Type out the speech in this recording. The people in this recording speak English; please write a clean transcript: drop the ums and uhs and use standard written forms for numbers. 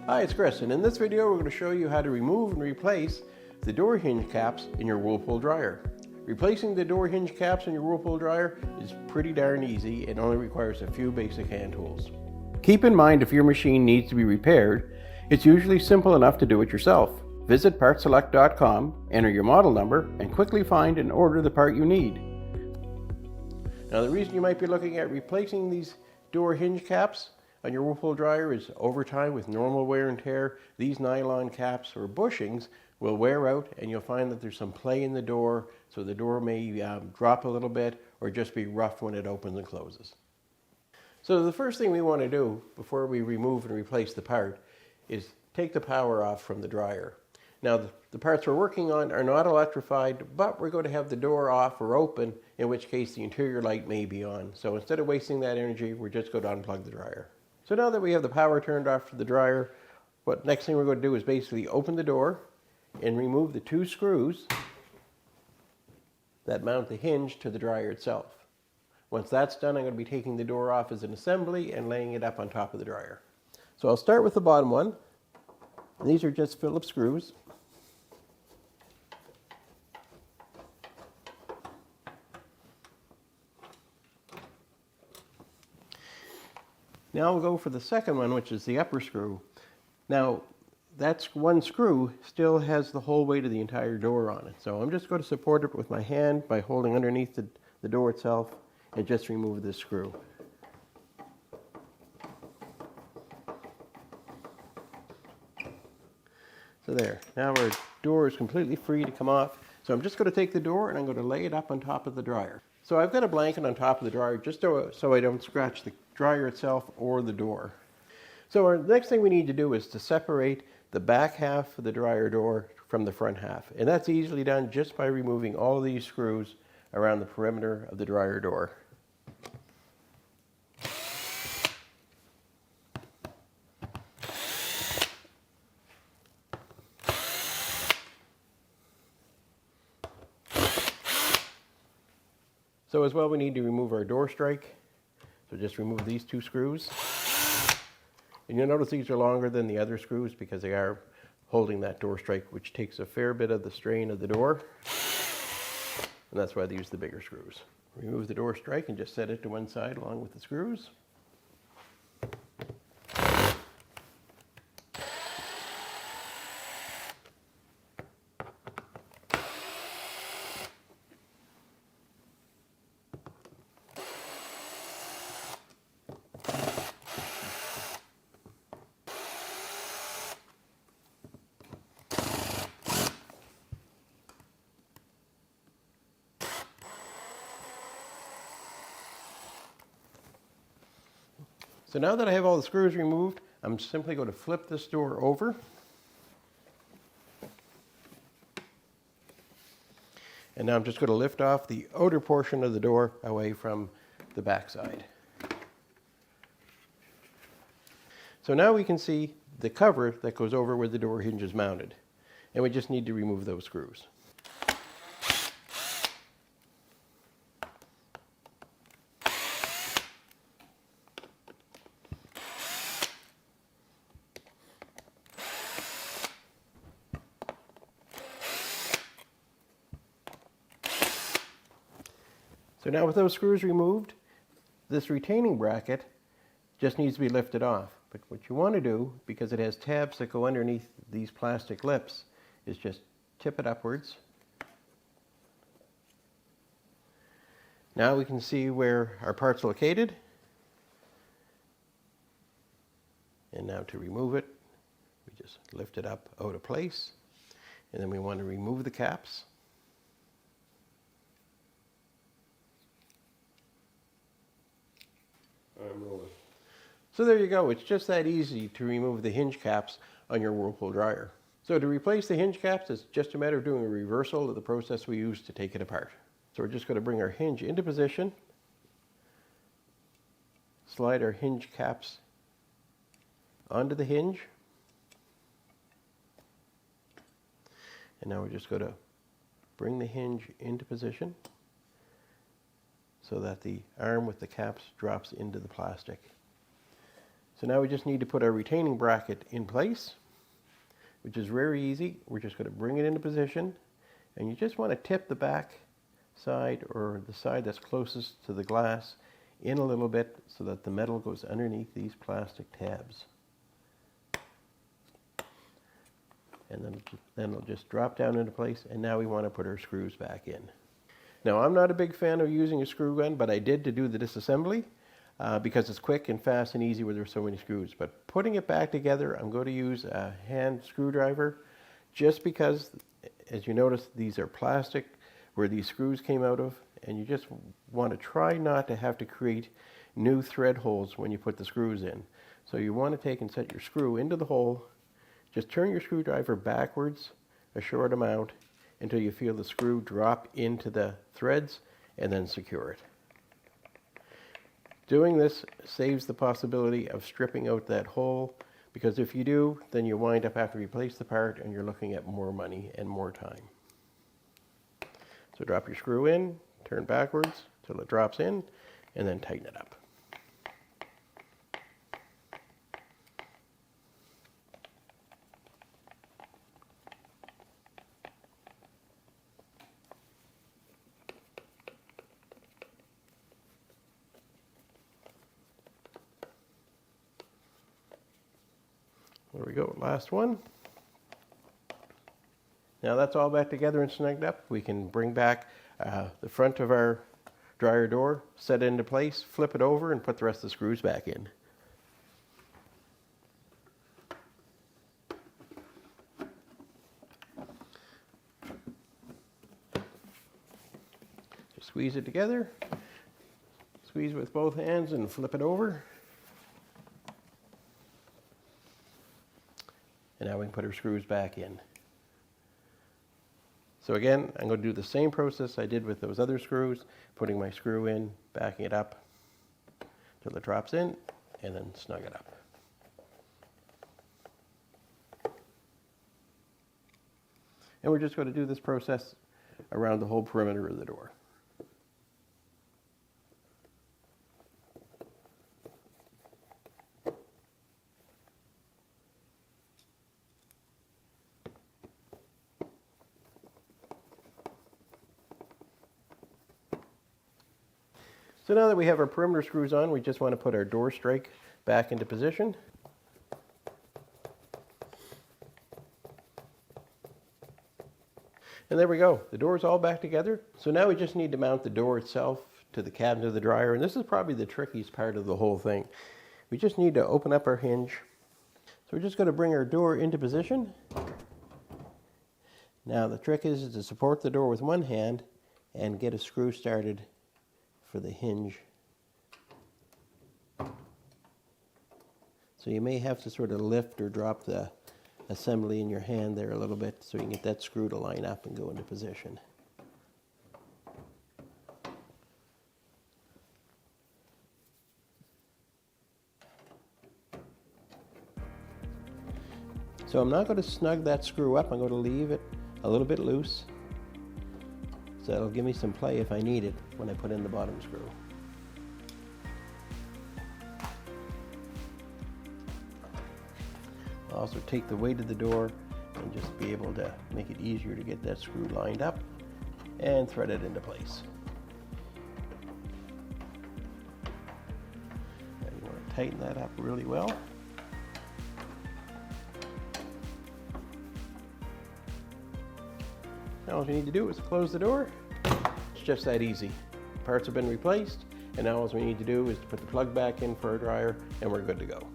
Hi, it's Chris, and in this video we're going to show you how to remove and replace the door hinge caps in your Whirlpool dryer. Replacing the door hinge caps in your Whirlpool dryer is pretty darn easy and only requires a few basic hand tools. Keep in mind, if your machine needs to be repaired, it's usually simple enough to do it yourself. Visit PartSelect.com, enter your model number, and quickly find and order the part you need. Now, the reason you might be looking at replacing these door hinge caps on your Whirlpool dryer is over time, with normal wear and tear, these nylon caps or bushings will wear out, and you'll find that there's some play in the door, so the door may drop a little bit or just be rough when it opens and closes. So the first thing we want to do before we remove and replace the part is take the power off from the dryer. Now, the parts we're working on are not electrified, but we're going to have the door off or open, in which case the interior light may be on. So instead of wasting that energy, we're just going to unplug the dryer. So now that we have the power turned off for the dryer, next thing we're going to do is basically open the door and remove the two screws that mount the hinge to the dryer itself. Once that's done, I'm going to be taking the door off as an assembly and laying it up on top of the dryer. So I'll start with the bottom one. And these are just Phillips screws. Now we'll go for the second one, which is the upper screw. Now, that's one screw still has the whole weight of the entire door on it. So I'm just going to support it with my hand by holding underneath the door itself and just remove this screw. So there, now our door is completely free to come off. So I'm just going to take the door and I'm going to lay it up on top of the dryer. So I've got a blanket on top of the dryer just so I don't scratch the dryer itself or the door. So our next thing we need to do is to separate the back half of the dryer door from the front half. And that's easily done just by removing all of these screws around the perimeter of the dryer door. So as well, we need to remove our door strike. So just remove these two screws. And you'll notice these are longer than the other screws because they are holding that door strike, which takes a fair bit of the strain of the door. And that's why they use the bigger screws. Remove the door strike and just set it to one side along with the screws. So now that I have all the screws removed, I'm simply going to flip this door over. And now I'm just going to lift off the outer portion of the door away from the back side. So now we can see the cover that goes over where the door hinge is mounted. And we just need to remove those screws. So now with those screws removed, this retaining bracket just needs to be lifted off. But what you want to do, because it has tabs that go underneath these plastic lips, is just tip it upwards. Now we can see where our part's located. And now to remove it, we just lift it up out of place. And then we want to remove the caps. So there you go. It's just that easy to remove the hinge caps on your Whirlpool dryer. So to replace the hinge caps, it's just a matter of doing a reversal of the process we used to take it apart. So we're just going to bring our hinge into position, slide our hinge caps onto the hinge, and now we're just going to bring the hinge into position so that the arm with the caps drops into the plastic. So now we just need to put our retaining bracket in place, which is very easy. We're just going to bring it into position, and you just want to tip the back side or the side that's closest to the glass in a little bit so that the metal goes underneath these plastic tabs. And then it'll just drop down into place, and now we want to put our screws back in. Now, I'm not a big fan of using a screw gun, but I did to do the disassembly because it's quick and fast and easy where there's so many screws. But putting it back together, I'm going to use a hand screwdriver just because, as you notice, these are plastic where these screws came out of, and you just want to try not to have to create new thread holes when you put the screws in. So you want to take and set your screw into the hole. Just turn your screwdriver backwards a short amount until you feel the screw drop into the threads, and then secure it. Doing this saves the possibility of stripping out that hole, because if you do, then you wind up having to replace the part and you're looking at more money and more time. So drop your screw in, turn backwards till it drops in, and then tighten it up. There we go, last one. Now that's all back together and snugged up. We can bring back the front of our dryer door, set it into place, flip it over, and put the rest of the screws back in. Just squeeze it together, squeeze with both hands and flip it over. And now we can put our screws back in. So again, I'm going to do the same process I did with those other screws, putting my screw in, backing it up till it drops in, and then snug it up. And we're just going to do this process around the whole perimeter of the door. So now that we have our perimeter screws on, we just want to put our door strike back into position. And there we go. The door is all back together. So now we just need to mount the door itself to the cabinet of the dryer. And this is probably the trickiest part of the whole thing. We just need to open up our hinge. So we're just going to bring our door into position. Now the trick is to support the door with one hand and get a screw started for the hinge. So you may have to sort of lift or drop the assembly in your hand there a little bit so you can get that screw to line up and go into position. So I'm not going to snug that screw up. I'm going to leave it a little bit loose. So that'll give me some play if I need it when I put in the bottom screw. I'll also take the weight of the door and just be able to make it easier to get that screw lined up and thread it into place. And you want to tighten that up really well. Now all you need to do is close the door. It's just that easy. Parts have been replaced, and now all we need to do is to put the plug back in for our dryer, and we're good to go.